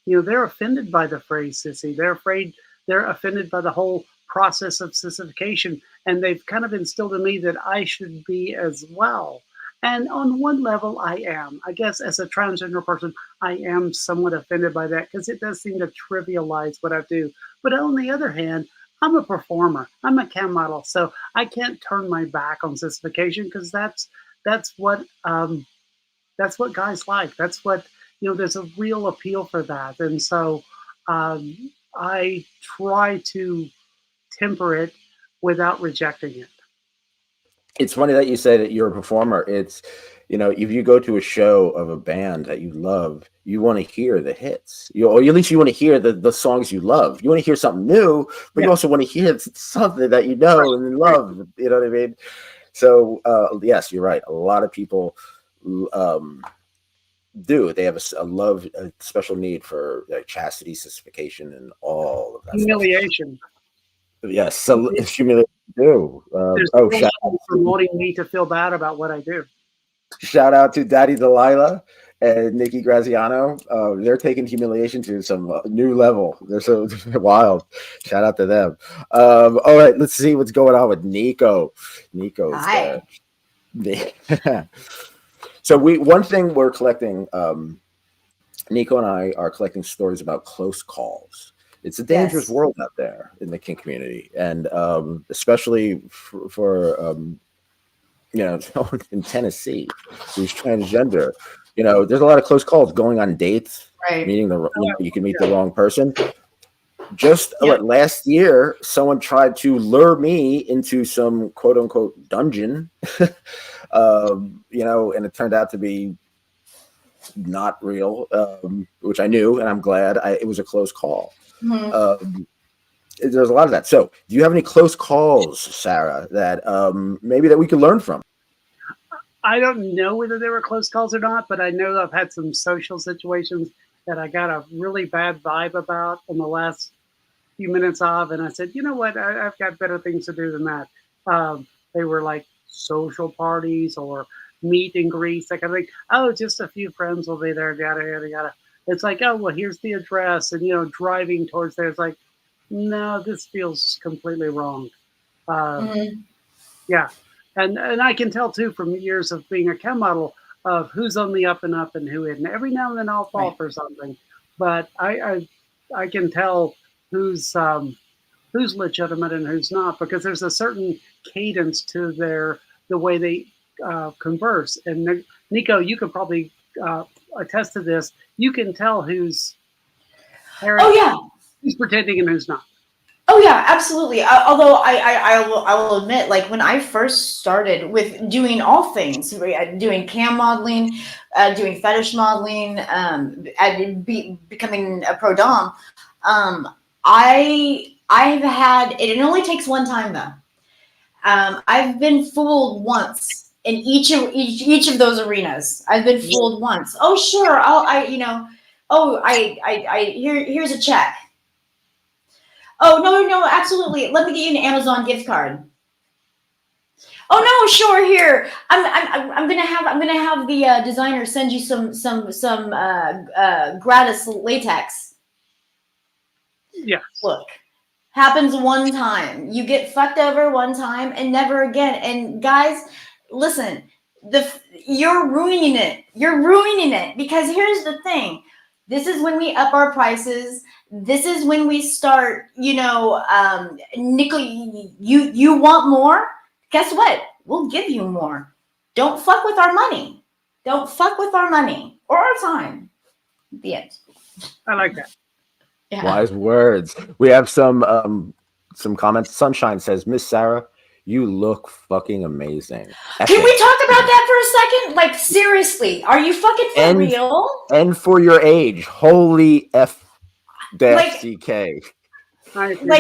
They're offended by the phrase sissy. They're offended by the whole process of sissification. And they've kind of instilled in me that I should be as well. And on one level, I am. I guess as a transgender person, I am somewhat offended by that because it does seem to trivialize what I do. But on the other hand, I'm a performer. I'm a cam model. So I can't turn my back on sissification because that's what guys like. That's what, there's a real appeal for that. And so I try to temper it without rejecting it. It's funny that you say that you're a performer. It's, if you go to a show of a band that you love, you want to hear the hits. Or at least you want to hear the songs you love. You want to hear something new, but you also want to hear something that you know and love. You know what I mean? So, yes, you're right. A lot of people do. They have a special need for chastity, sissification, and all of that humiliation stuff. Yes, so humiliation too. Shout out for wanting me to feel bad about what I do. Shout out to Daddy Delilah and Nikki Graziano. They're taking humiliation to some new level. They're so wild. Shout out to them. All right, let's see what's going on with Nicco. Nicco's Hi. So one thing we're collecting Nicco and I are collecting stories about close calls. It's a dangerous Yes. world out there in the kink community, and especially someone in Tennessee who's transgender. There's a lot of close calls going on dates, Right. meeting you can meet the Yeah. wrong person. Just Yeah. last year, someone tried to lure me into some quote unquote dungeon, and it turned out to be not real, which I knew, and I'm glad it was a close call. Mhm. There's a lot of that. So, do you have any close calls, Sarah, that maybe that we could learn from? I don't know whether they were close calls or not, but I know I've had some social situations that I got a really bad vibe about in the last few minutes of, and I said, you know what, I've got better things to do than that. They were like social parties or meet and greets, like I think, oh, just a few friends will be there, yada yada yada. It's like, oh well, here's the address, and driving towards there, it's like, no, this feels completely wrong. Um, Mhm. yeah, and I can tell too from years of being a chem model of who's on the up and up and who isn't. Every now and then I'll fall Right. for something, but I can tell who's who's legitimate and who's not because there's a certain cadence to the way they converse. And Nicco, you could probably attest to this. You can tell who's Oh yeah. who's pretending and who's not. Oh yeah, absolutely. Although I will admit, like when I first started with doing all things, right, doing cam modeling, doing fetish modeling, and becoming a pro dom, I've had it. It only takes one time though. I've been fooled once in each of those arenas. I've been fooled once. Oh sure, oh here's a check. Oh no, absolutely. Let me get you an Amazon gift card. Oh no, sure. Here, I'm gonna have the designer send you some gratis latex. Yes. Look, happens one time. You get fucked over one time and never again. And guys, listen, you're ruining it. You're ruining it because here's the thing. This is when we up our prices. This is when we start, Nickel, you want more? Guess what? We'll give you more. Don't fuck with our money. Don't fuck with our money or our time. The end. I like that. Yeah. Wise words. We have some comments. Sunshine says, Miss Sarah, you look fucking amazing. Can we talk about that for a second? Like seriously, are you fucking for real? And for your age, holy F-CK.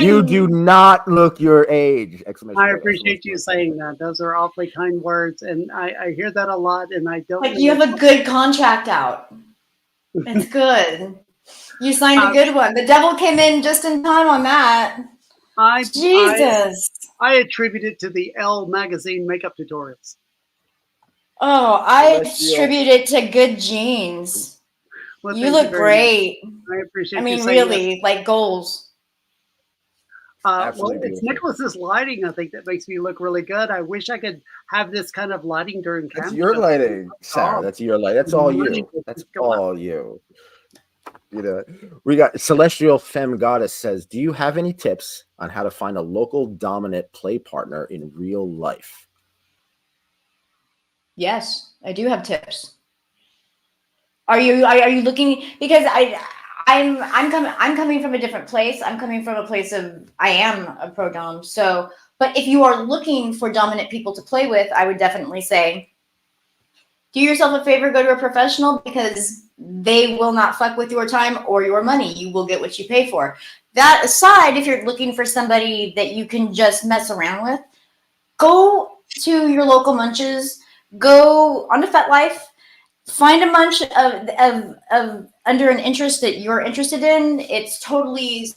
You do not look your age! I appreciate you saying that. Those are awfully kind words, and I hear that a lot, and I don't. Like you have a good contract out. It's good. You signed a good one. The devil came in just in time on that. Jesus. I attribute it to the Elle magazine makeup tutorials. Oh, I attribute it to good genes. Well, you look great. I appreciate. I mean, really, like goals. Well, it's Nicholas's lighting, I think, that makes me look really good. I wish I could have this kind of lighting during camp. That's your lighting, Sarah. That's your light. That's all you. That's all you. We got Celestial Femme Goddess says, do you have any tips on how to find a local dominant play partner in real life? Yes, I do have tips. Are you looking, because I'm coming from a different place. I'm coming from a place of I am a pro dom. So, but if you are looking for dominant people to play with, I would definitely say do yourself a favor, go to a professional, because they will not fuck with your time or your money. You will get what you pay for. That aside, if you're looking for somebody that you can just mess around with, go to your local munches, go on to FetLife, find a munch of under an interest that you're interested in. It's totally,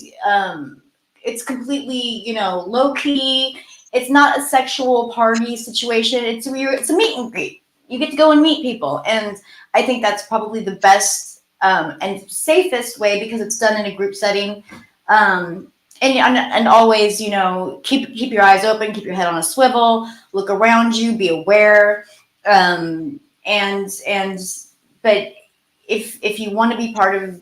it's completely, low key. It's not a sexual party situation. It's a meet and greet. You get to go and meet people. And I think that's probably the best and safest way because it's done in a group setting. And always, keep your eyes open, keep your head on a swivel, look around you, be aware. But if you want to be part of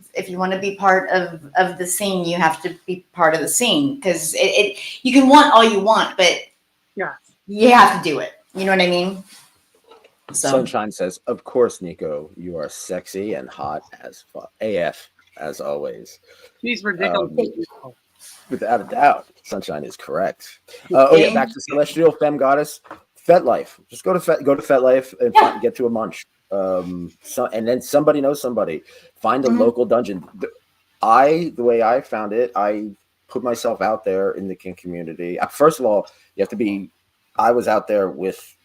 the scene, you have to be part of the scene, because you can want all you want, but Yeah. you have to do it. You know what I mean? So Sunshine says, "Of course, Nico, you are sexy and hot as AF as always." She's ridiculous. Without a doubt, Sunshine is correct. Oh yeah, back to Celestial Femme Goddess, FetLife. Just go to FetLife and get to a munch. And then somebody knows somebody. Find a local dungeon. The way I found it, I put myself out there in the kink community. First of all, you have to be. I was out there with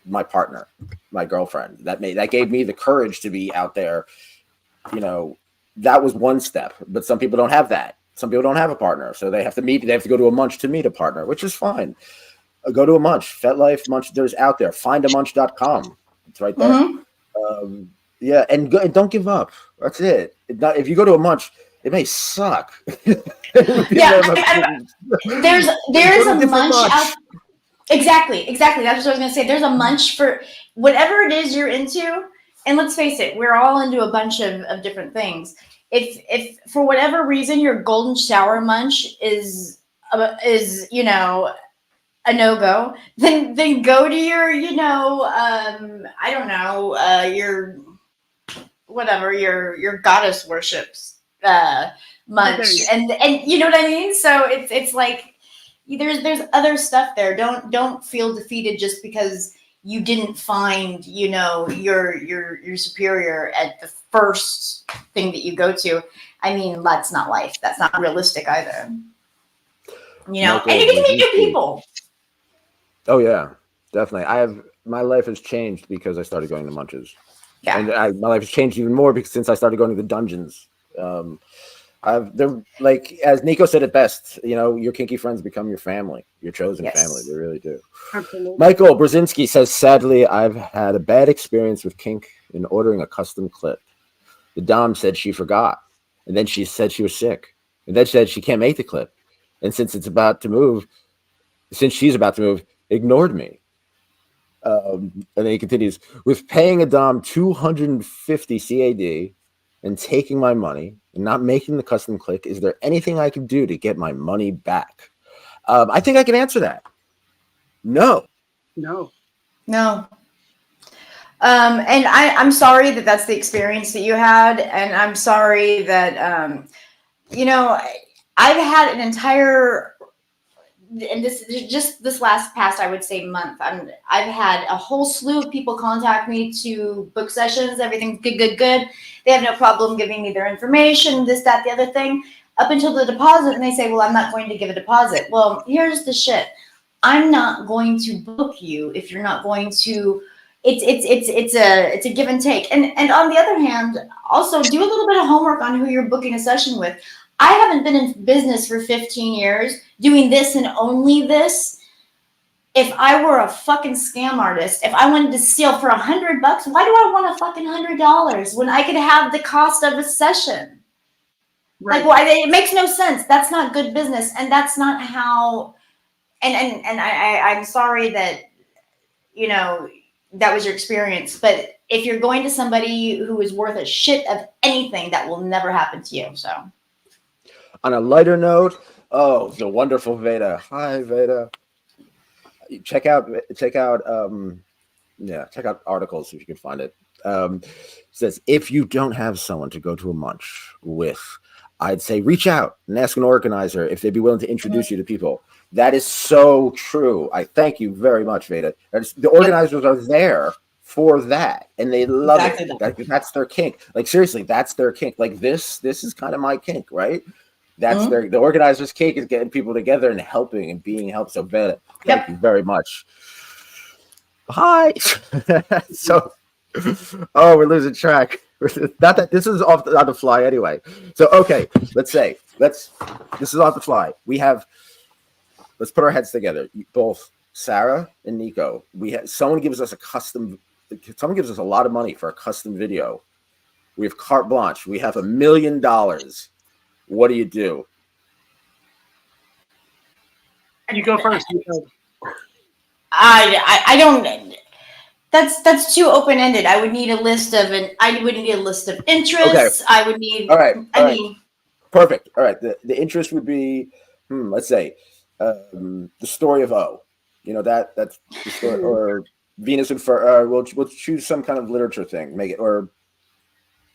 my partner, my girlfriend. That gave me the courage to be out there. You know, that was one step. But some people don't have that. Some people don't have a partner, so they have to meet. They have to go to a munch to meet a partner, which is fine. Go to a munch. FetLife munch. There's out there. Findamunch.com. It's right there. Yeah, and don't give up. That's it. If you go to a munch, it may suck. Yeah, there's a munch out. Exactly. That's what I was gonna say. There's a munch for whatever it is you're into, and let's face it, we're all into a bunch of different things. If for whatever reason your golden shower munch is you know, a no-go, then go to your, you know, I don't know, your whatever, your goddess worships munch, and you know what I mean. So it's like there's other stuff there. Don't feel defeated just because you didn't find, you know, your superior at the first thing that you go to. I mean, that's not life. That's not realistic either. You know, and you get to meet new people. Oh yeah, definitely. My life has changed because I started going to munches. Yeah. And my life has changed even more because since I started going to the dungeons. They're like, as Nicco said it best, you know, your kinky friends become your family, your chosen family. They really do. Absolutely. Michael Brzezinski says, sadly, I've had a bad experience with kink in ordering a custom clip. The dom said she forgot, and then she said she was sick, and then she said she can't make the clip, and since she's about to move, ignored me. And then he continues, with paying a dom 250 CAD and taking my money and not making the custom click, is there anything I can do to get my money back? I think I can answer that. No. And I'm sorry that that's the experience that you had, and I'm sorry that you know, I've had an entire, and this last past, I would say, month, I've had a whole slew of people contact me to book sessions. Everything's good. They have no problem giving me their information, this, that, the other thing, up until the deposit, and they say, well, I'm not going to give a deposit. Well, here's the shit. I'm not going to book you if you're not going to. It's a give and take. And on the other hand, also do a little bit of homework on who you're booking a session with. I haven't been in business for 15 years doing this and only this. If I were a fucking scam artist, if I wanted to steal for $100, why do I want a fucking $100 when I could have the cost of a session? Right. Like, why? It makes no sense. That's not good business, and that's not how. And I'm sorry that, you know, that was your experience. But if you're going to somebody who is worth a shit of anything, that will never happen to you. So. On a lighter note, the wonderful Veda. Hi, Veda. Check out articles if you can find it. Says, if you don't have someone to go to a munch with, I'd say reach out and ask an organizer if they'd be willing to introduce you to people. That is so true. I thank you very much, Veda. The organizers are there for that, and they love it. That's their kink. Like, seriously, that's their kink. Like, this is kind of my kink, right? That's the organizer's kink, is getting people together and helping and being helped. So, Veda, thank you very much. Hi. So, we're losing track. Not that this is on the fly anyway. So, okay, this is off the fly. Let's put our heads together. Both Sarah and Nicco. Someone gives us a lot of money for a custom video. We have carte blanche. We have $1 million. What do you do? You go first. I don't. That's too open ended. I would need a list of interests. Okay. I would need. All right. I mean, Perfect. All right. The interest would be, let's say, the story of O. That's the story, or Venus and Fur. We'll choose some kind of literature thing. Make it or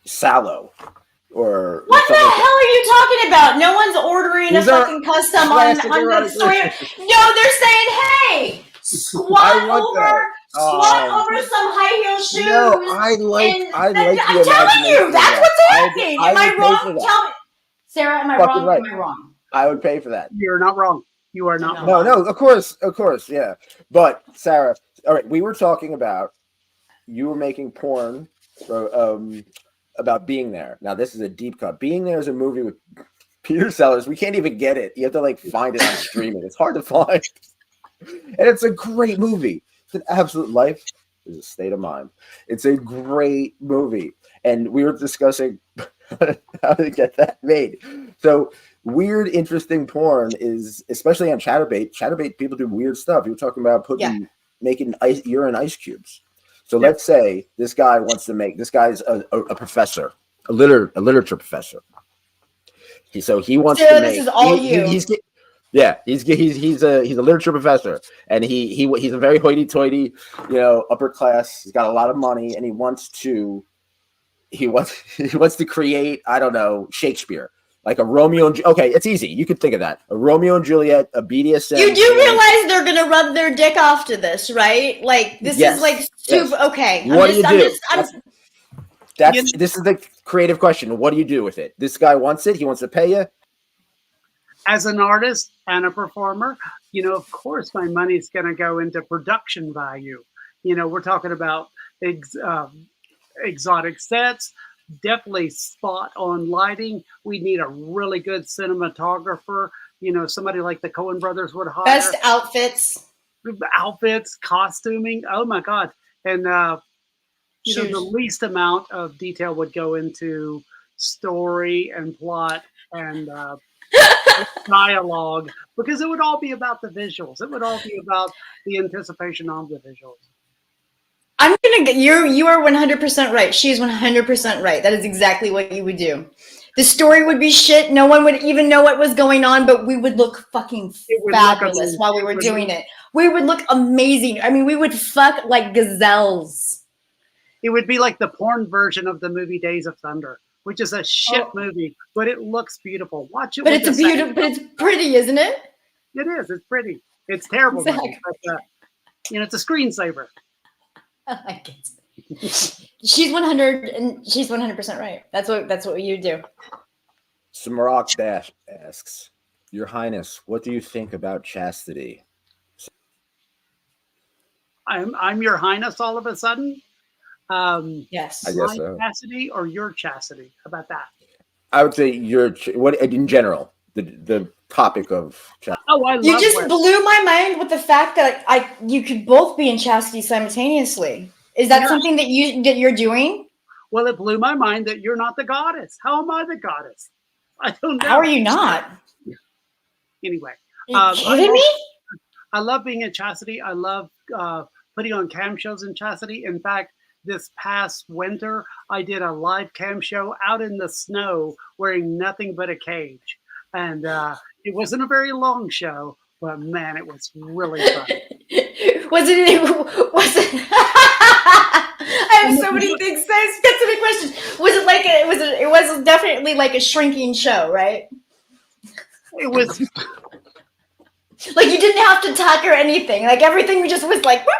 Sallow, or what the something hell are you talking about? No one's ordering These a are fucking custom classic on the erotic story. literature. No, they're saying, hey, I want that. squat over some high heel shoes. No, I like the I'm telling you, imagination of that's that. what's happening. Am I would pay for wrong? that. Tell me, Sarah. Am I Fucking wrong? right. Am I wrong? I would pay for that. You're not wrong. You are not No. wrong. No, of course, yeah. But Sarah, all right, we were talking about you were making porn about Being There. Now this is a deep cut. Being There is a movie with Peter Sellers. We can't even get it. You have to like find it on streaming. It's hard to find, and it's a great movie. It's an absolute life is a state of mind. It's a great movie, and we were discussing how to get that made. So weird, interesting porn is, especially on Chatterbait. Chatterbait, people do weird stuff. You were talking about making urine ice cubes. So let's say this guy wants to make. This guy's a professor, a literature professor. He wants to make. This is all you. He's a literature professor, and he's a very hoity-toity, upper class. He's got a lot of money, and he wants to create, I don't know, Shakespeare, like a Romeo and okay, it's easy. You could think of that, a Romeo and Juliet, a BDSM. You do realize they're gonna rub their dick off to this, right? Like this is like super. Yes. Okay, what do you do? This is the creative question. What do you do with it? This guy wants it. He wants to pay you. As an artist and a performer, of course, my money's going to go into production value. We're talking about exotic sets, definitely spot on lighting. We need a really good cinematographer. Somebody like the Coen brothers would hire. Best outfits, costuming. Oh my God. And, the least amount of detail would go into story and plot and dialogue, because it would all be about the visuals. It would all be about the anticipation of the visuals. I'm gonna get you are 100% right. She's 100% right. That is exactly what you would do. The story would be shit. No one would even know what was going on, but we would look fucking fabulous while we were doing it. We would look amazing. I mean, we would fuck like gazelles. It would be like the porn version of the movie Days of Thunder, which is a shit movie, but it looks beautiful. Watch it. But it's beautiful. But it's pretty, isn't it? It is. It's pretty. It's terrible, exactly. But it's a screensaver. I like it. She's 100% right. That's what you do. Smarok Dash asks, Your Highness, what do you think about chastity? I'm Your Highness all of a sudden. Yes. I guess so. Chastity or your chastity? How about that? I would say what in general, the topic of chastity. Oh, I love you just blew my mind with the fact that you could both be in chastity simultaneously. Is that something that you're doing? Well, it blew my mind that you're not the goddess. How am I the goddess? I don't know. How are you not? Anyway, are you kidding me? I love being in chastity. I love putting on cam shows in chastity. In fact, this past winter, I did a live cam show out in the snow wearing nothing but a cage. And it wasn't a very long show, but man, it was really fun. Was it? I have so many things. I've got so many questions. Was it like it was definitely like a shrinking show, right? It was like you didn't have to talk or anything. Like everything just was like. Whoop.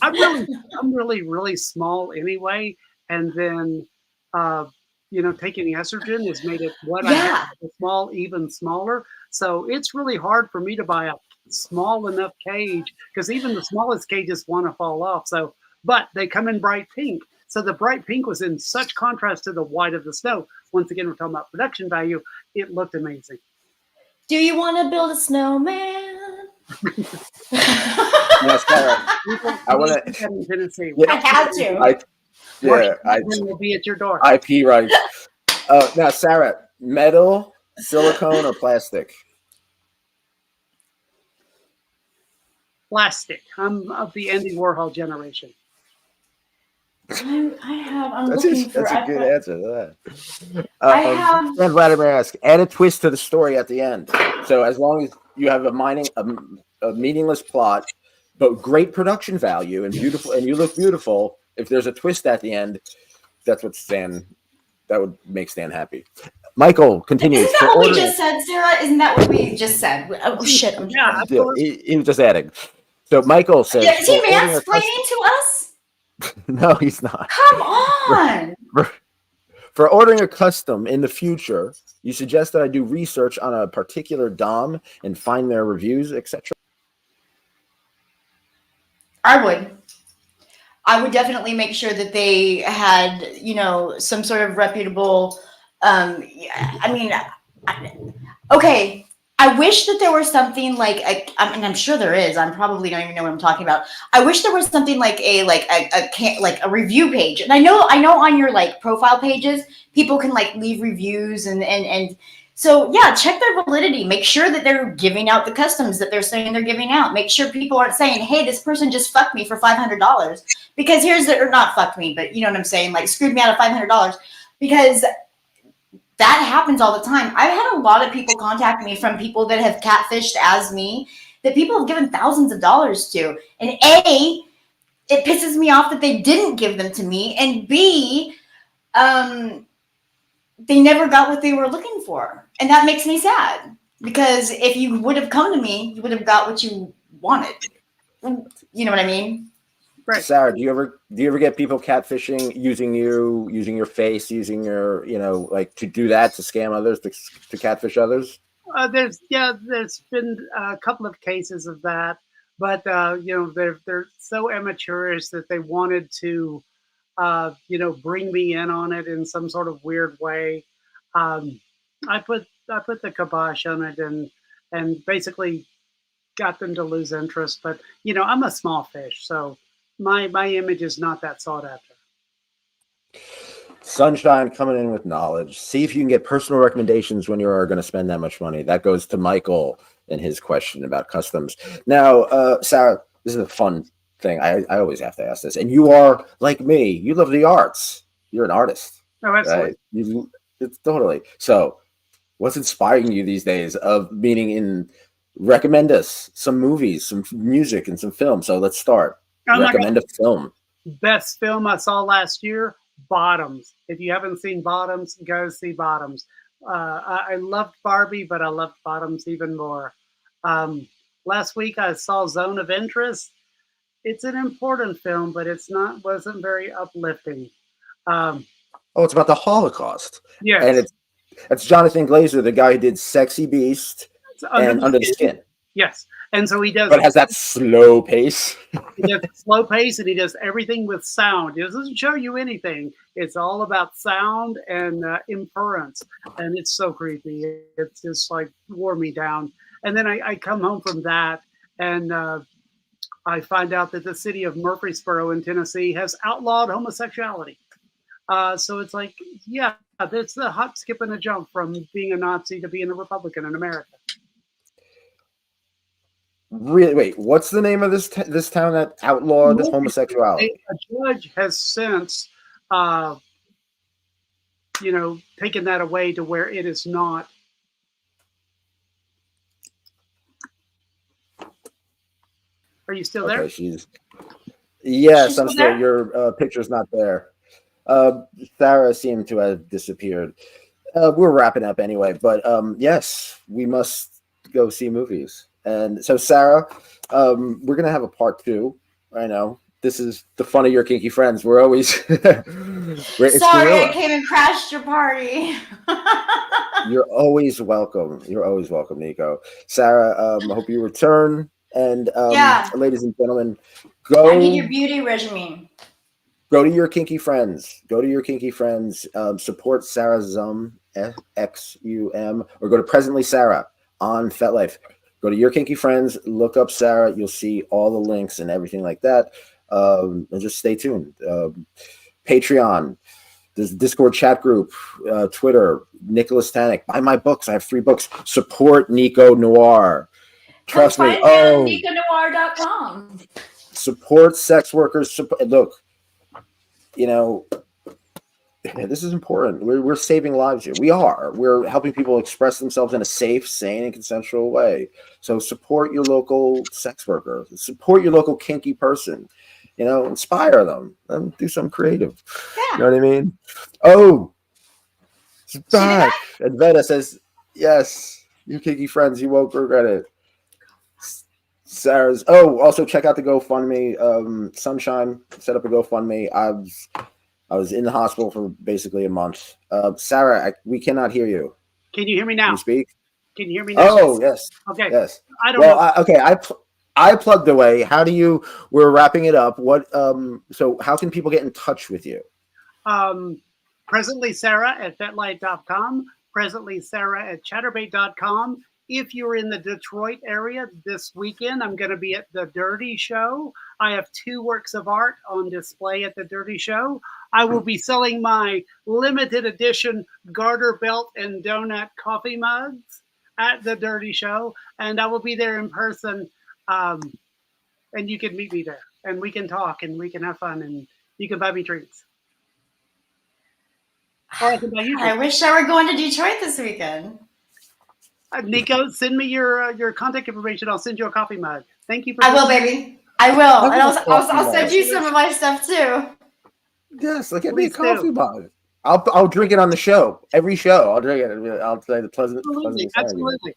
I'm really small anyway, and then taking estrogen has made it I have small even smaller. So it's really hard for me to buy a small enough cage, because even the smallest cages want to fall off. So, but they come in bright pink. So the bright pink was in such contrast to the white of the snow. Once again, we're talking about production value. It looked amazing. Do you want to build a snowman? Yes, Sarah. I want to. In Tennessee. I had to. I will be at your door. IP rights. Now, Sarah, metal, silicone, or plastic? Plastic. I'm of the Andy Warhol generation. I'm That's looking for. a I've good got, answer to that. I have. And Vladimir asks, add a twist to the story at the end. So as long as you have a meaningless plot, but great production value and beautiful, and you look beautiful, if there's a twist at the end, that would make Stan happy. Michael continues. Isn't that what we just said, Sarah? Isn't that what we just said? Oh shit! Yeah, absolutely. He was just adding. So Michael says, Yeah, is he mansplaining to us? No, he's not. Come on. For ordering a custom in the future, you suggest that I do research on a particular DOM and find their reviews, etc. I would definitely make sure that they had, some sort of reputable. Okay. I wish that there was something like I'm sure there is. I probably don't even know what I'm talking about. I wish there was something like a review page. And I know on your profile pages, people can leave reviews and so yeah, check their validity. Make sure that they're giving out the customs that they're saying they're giving out. Make sure people aren't saying, "Hey, this person just fucked me for $500," because or not fucked me, but you know what I'm saying, screwed me out of $500 because. That happens all the time. I've had a lot of people contact me from people that have catfished as me, that people have given thousands of dollars to. And A, it pisses me off that they didn't give them to me. And B, they never got what they were looking for. And that makes me sad. Because if you would have come to me, you would have got what you wanted. You know what I mean? Right. Sarah, do you ever get people catfishing using your face, using your to do that, to scam others, to catfish others? There's been a couple of cases of that, but they're so amateurish that they wanted to bring me in on it in some sort of weird way. I put the kibosh on it and basically got them to lose interest. But I'm a small fish, so my image is not that sought after. Sunshine coming in with knowledge. See if you can get personal recommendations when you are going to spend that much money. That goes to Michael and his question about customs. Now, Sarah, this is a fun thing. I always have to ask this. And you are like me. You love the arts. You're an artist. Oh, absolutely. Right? It's totally. So what's inspiring you these days recommend us some movies, some music, and some film. So let's start. Recommend a film. Best film I saw last year, Bottoms. If you haven't seen Bottoms, go see Bottoms. I loved Barbie, but I loved Bottoms even more. Last week I saw Zone of Interest. It's an important film, but wasn't very uplifting. It's about the Holocaust. Yes. And it's Jonathan Glazer, the guy who did Sexy Beast and Under the Skin. Yes. And so he does. But it has that slow pace. He does slow pace, and he does everything with sound. He doesn't show you anything. It's all about sound and inference, and it's so creepy. It's just wore me down. And then I come home from that, and I find out that the city of Murfreesboro in Tennessee has outlawed homosexuality. So it's it's the hop, skip, and a jump from being a Nazi to being a Republican in America. Really? Wait, what's the name of this town that outlawed homosexuality? A judge has since, taken that away to where it is not. Are you still there? Okay, yes, I'm still. Your picture's not there. Sarah seemed to have disappeared. We're wrapping up anyway, but yes, we must go see movies. And so, Sarah, we're gonna have a part 2. I know this is the fun of your kinky friends. We're always sorry, I came and crashed your party. You're always welcome. You're always welcome, Nicco. Sarah, I hope you return. And ladies and gentlemen, I need your beauty regimen. Go to your kinky friends. Support Sarah Zum, XUM, or go to Presently Sarah on FetLife. Go to your kinky friends, look up Sarah. You'll see all the links and everything like that. And just stay tuned. Patreon, there's a Discord chat group, Twitter, Nicholas Tanek. Buy my books. I have 3 books. Support Nicco Noire. Trust me. NiccoNoire.com. Support sex workers. Look, you know, this is important. We're saving lives here. We are. We're helping people express themselves in a safe, sane, and consensual way. So support your local sex worker. Support your local kinky person. You know, inspire them. Do something creative. Yeah. You know what I mean? Oh, it's She did back. And Veda says, yes, you kinky friends, you won't regret it. Sarah's. Oh, also check out the GoFundMe. Sunshine set up a GoFundMe. I was in the hospital for basically a month. Sarah, we cannot hear you. Can you hear me now? Can you speak? Can you hear me now? Oh, yes. Okay. Yes. I don't know. Okay. I plugged away. How do you? We're wrapping it up. What? So how can people get in touch with you? Presently Sarah at fetlight.com. Presently Sarah at chatterbait.com. If you're in the Detroit area this weekend, I'm going to be at the Dirty Show. I have 2 works of art on display at the Dirty Show. I will be selling my limited edition garter belt and donut coffee mugs at the Dirty Show, and I will be there in person. And you can meet me there, and we can talk, and we can have fun, and you can buy me drinks. Or I can buy you I drinks. wish I were going to Detroit this weekend. Nicco, send me your contact information. I'll send you a coffee mug. Thank you for. I will, baby. I will, and I'll send you mug. some of my stuff too. Yes, look at me a Please coffee do. mug. I'll drink it on the show. Every show, I'll drink it. I'll say the pleasant. Absolutely, pleasant absolutely.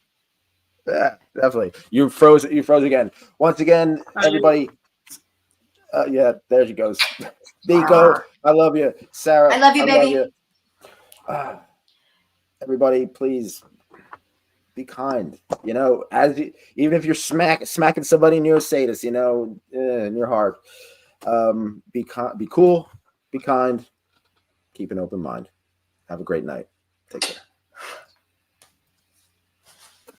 Yeah, definitely. You froze again. Once again, everybody. Yeah, there she goes. Nicco, I love you. Sarah, I love you, baby. Love you. Everybody, please be kind. You know, even if you're smacking somebody in your status, you know, in your heart, be cool, be kind, keep an open mind. Have a great night. Take care.